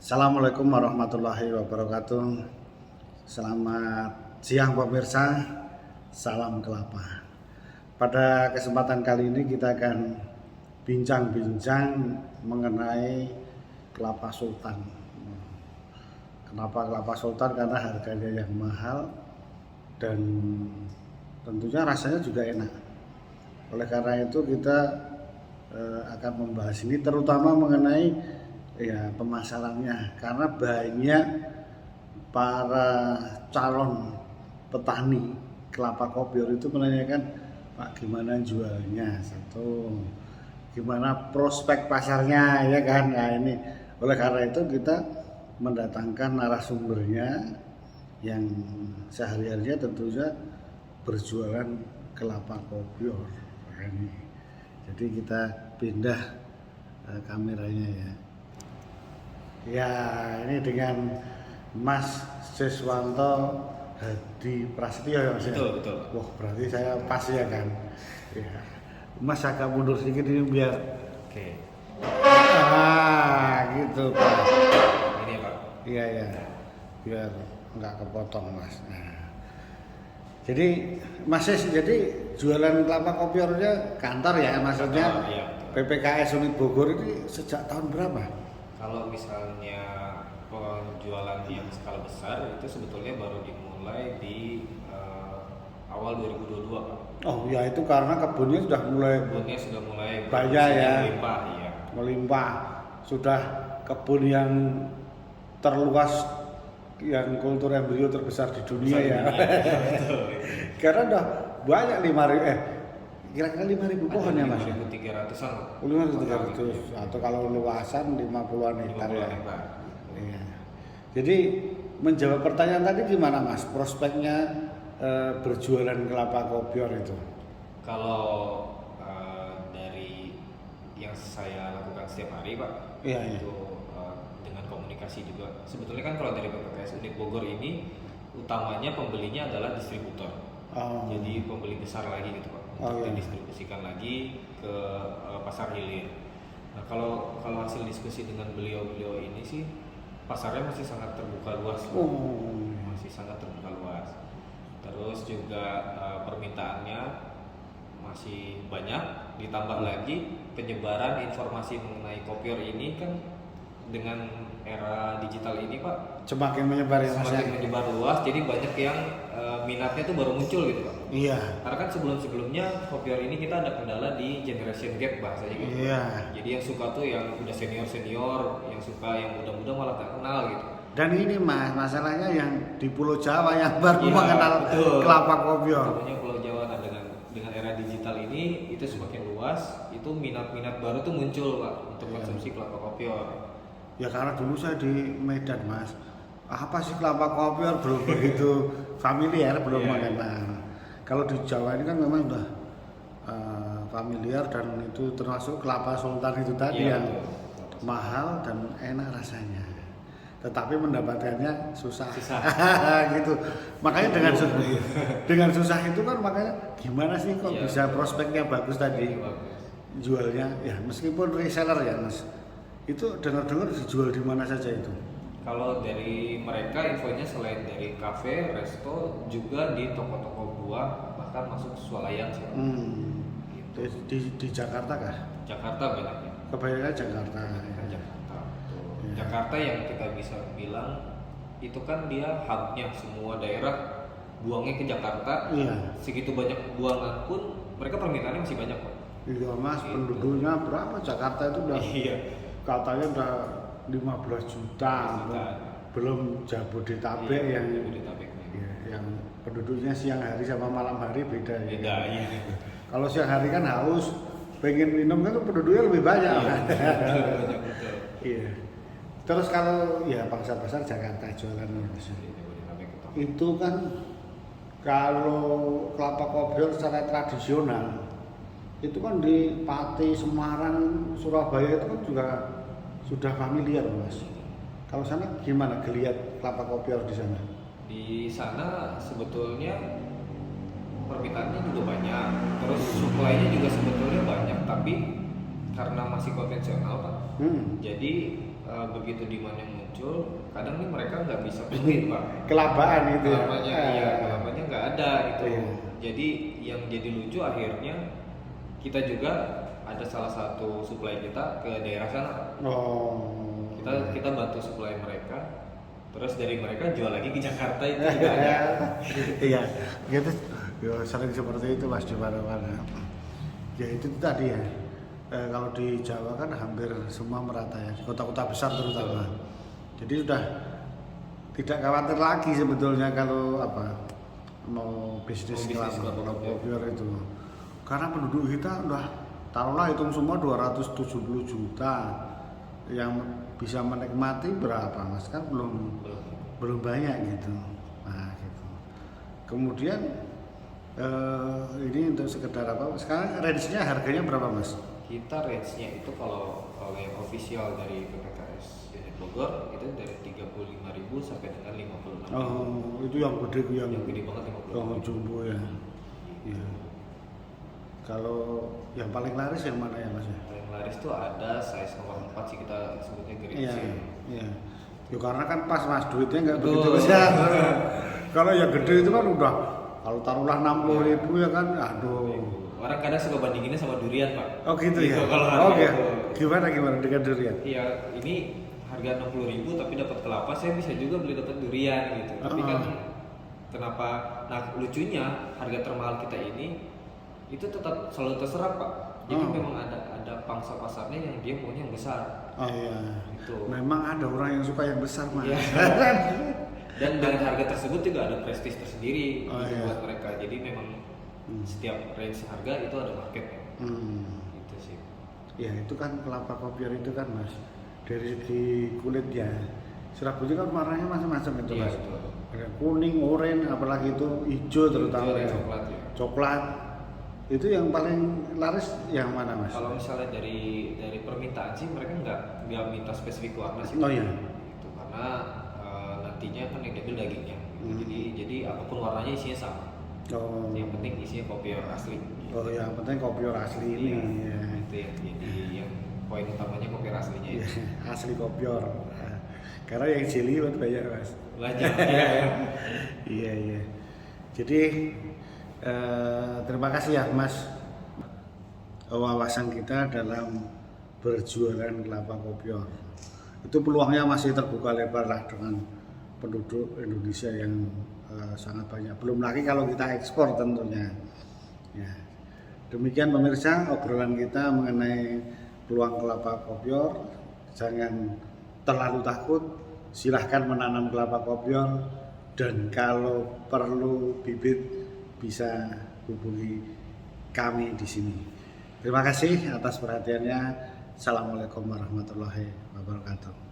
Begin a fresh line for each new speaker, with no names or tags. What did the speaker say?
Assalamualaikum warahmatullahi wabarakatuh. Selamat siang pemirsa. Salam kelapa. Pada kesempatan kali ini kita akan bincang-bincang mengenai kelapa sultan. Kenapa kelapa sultan? Karena harganya yang mahal dan tentunya rasanya juga enak. Oleh karena itu kita akan membahas ini terutama mengenai pemasarannya, karena banyak para calon petani kelapa kopior itu menanyakan, Pak, gimana jualnya, satu gimana prospek pasarnya, ya kan. Nah ini oleh karena itu kita mendatangkan narasumbernya yang sehari-harinya tentunya berjualan kelapa kopior ini. Jadi kita pindah kameranya ya. Ya, ini dengan Mas Siswanto Hadi Prasetyo ya Mas.
Betul.
Wah, berarti saya pas ya kan. Ya. Mas agak mundur sedikit ini biar.
Oke.
Gitu Pak.
Ini ya Pak.
Iya ya. Biar nggak kepotong Mas. Nah. Jadi Mas Sis, jadi jualan kelapa kopiornya kantor ya maksudnya?
Iya.
PPKS Unit Bogor ini sejak tahun berapa?
Kalau misalnya penjualan yang skala besar itu sebetulnya baru dimulai di awal 2022 Pak.
Oh ya, itu karena kebunnya sudah mulai
banyak
ya,
melimpah ya.
melimpah. Sudah kebun yang terluas, yang kultur embrio terbesar di dunia ya. Karena udah banyak 5.000 kira-kira 5.000 pohon ya Mas.
5.300-an.
5.300 atau kalau luasan 50-an hektar ya. Iya. Jadi menjawab pertanyaan tadi gimana Mas? Prospeknya berjualan kelapa kopior itu?
Kalau dari yang saya lakukan setiap hari Pak,
Iya.
itu dengan komunikasi juga. Sebetulnya kan kalau dari PPKS Unit Bogor ini utamanya pembelinya adalah distributor.
Oh.
Jadi pembeli besar lagi gitu Pak, untuk didistribusikan lagi ke pasar hilir. Nah kalau hasil diskusi dengan beliau ini sih pasarnya masih sangat terbuka luas, masih sangat terbuka luas. Terus juga permintaannya masih banyak, ditambah lagi penyebaran informasi mengenai kopior ini kan dengan era digital ini Pak
Semakin menyebar ya Mas.
Semakin menyebar luas, jadi banyak yang minatnya tuh baru muncul gitu Pak.
Iya.
Karena kan sebelumnya kopior ini kita ada kendala di generation gap bahasanya gitu.
Iya.
Jadi yang suka tuh yang udah senior, yang suka yang muda malah tak kenal gitu.
Dan ini Mas, masalahnya yang di Pulau Jawa yang baru mengenal kelapa kopior.
Tentunya Pulau Jawa, nah dengan era digital ini itu semakin luas, itu minat baru tuh muncul Pak untuk konsumsi kelapa kopior.
Ya karena dulu saya di Medan Mas, apa sih kelapa kopior belum begitu familiar, belum mengenal. Kalau di Jawa ini kan memang udah familiar, dan itu termasuk kelapa sultan itu tadi yang mahal dan enak rasanya. Tetapi mendapatkannya susah. Gitu. Makanya dengan susah itu kan, makanya gimana sih kok bisa prospeknya bagus tadi jualnya ya, meskipun reseller ya Mas. Itu dengar-dengar dijual di mana saja itu?
Kalau dari mereka infonya selain dari kafe, resto, juga di toko-toko buah, bahkan masuk swalayan sih.
Gitu. Di Jakarta kah?
Jakarta banyaknya.
Kebanyakan Jakarta.
Jakarta. Jakarta yang kita bisa bilang itu kan dia hubnya, semua daerah buangnya ke Jakarta.
Iya.
Segitu banyak buangan pun mereka permintaannya masih banyak kok.
Iya Mas,
gitu.
Penduduknya berapa? Jakarta itu udah katanya udah 15 juta. Belum Jabodetabek yang penduduknya siang hari sama malam hari beda ya. Kalau siang hari kan haus, pengen minum kan penduduknya lebih banyak. Iya. Terus kalau ya pasar Jakarta jualan itu kan, kalau kelapa kopior secara tradisional itu kan di Pati, Semarang, Surabaya itu kan juga sudah familiar Mas. Kalau sana gimana geliat kelapa kopior di sana?
Di sana sebetulnya permintaannya juga banyak, terus supply-nya juga sebetulnya banyak, tapi karena masih konvensional Pak, Jadi begitu demandnya muncul, kadang nih mereka nggak bisa penuhin Pak.
Kelabaan itu ya.
Kelapanya, iya, kelapanya nggak ada gitu.
Iya.
Jadi yang jadi lucu akhirnya kita juga ada salah satu supply kita ke daerah sana.
Oh.
Kita bantu supply mereka, terus dari mereka jual lagi ke Jakarta itu juga ada.
Iya, gitu. Ya, sering seperti itu Mas di mana-mana. Ya itu tadi ya. Kalau di Jawa kan hampir semua merata ya, di kota-kota besar terutama. Jadi sudah tidak khawatir lagi sebetulnya kalau mau bisnis kelapa kopior itu. Karena penduduk kita udah taruhlah hitung semua 270 juta. Yang bisa menikmati berapa Mas? Kan belum banyak gitu. Nah, gitu. Kemudian ini untuk sekedar apa? Sekarang range-nya harganya berapa Mas?
Kita range-nya itu kalau yang official dari PPKS Unit Bogor itu dari 35.000 sampai dengan 56.000.
Oh, itu yang gede
yang gede banget 56.000.
Oh, jumbo ya. Iya. Kalau yang paling laris yang mana ya Mas?
Paling laris tuh ada size nomor 4 sih, kita sebutnya grade
Iya.
C.
Iya. Ya karena kan pas Mas duitnya nggak begitu besar. Kalau yang gede itu kan udah kalau taruhlah 60.000 ya kan, aduh.
Orang kadang suka bandinginnya sama durian Pak.
Oh gitu ya.
Kalau
Oh
harga
ya.
itu.
Gimana dengan durian?
Iya, ini harga 60.000 tapi dapat kelapa, saya bisa juga beli dapat durian gitu. Tapi kan kenapa? Nah, lucunya harga termahal kita ini itu tetap selalu terserap Pak. Jadi memang ada pangsa pasarnya yang dia maunya yang besar.
Oh iya.
Itu.
Memang ada orang yang suka yang besar Mas.
Iya. Dan dengan harga tersebut juga ada prestis tersendiri gitu
iya.
buat mereka. Jadi memang setiap range harga itu ada marketnya. Gitu sih.
Ya itu kan kelapa kopior itu kan Mas, dari segi kulitnya serabutnya kan warnanya macam-macam itu
Iya,
Mas.
betul.
Ada kuning, oranye, apalagi itu hijau terutama
Hijau dan
ya.
coklat ya.
Coklat. Itu yang paling laris yang mana Mas?
Kalau misalnya dari permintaan sih mereka nggak minta spesifik warna sih.
Oh iya.
Itu karena nantinya kan yang diambil dagingnya. Jadi apapun warnanya isinya sama.
Oh.
Yang penting isinya kopior asli.
Oh yang penting kopior asli ini.
Iya,
Ya.
itu ya. Jadi yang poin utamanya kopior aslinya
Iya,
itu.
asli kopior. Karena yang jeli banyak Mas.
Banyak ya.
Iya iya. Jadi terima kasih ya Mas, wawasan kita dalam berjualan kelapa kopior. Itu peluangnya masih terbuka lebar lah dengan penduduk Indonesia yang sangat banyak. Belum lagi kalau kita ekspor tentunya. Ya. Demikian pemirsa obrolan kita mengenai peluang kelapa kopior. Jangan terlalu takut, silahkan menanam kelapa kopior, dan kalau perlu bibit bisa hubungi kami di sini. Terima kasih atas perhatiannya. Assalamualaikum warahmatullahi wabarakatuh.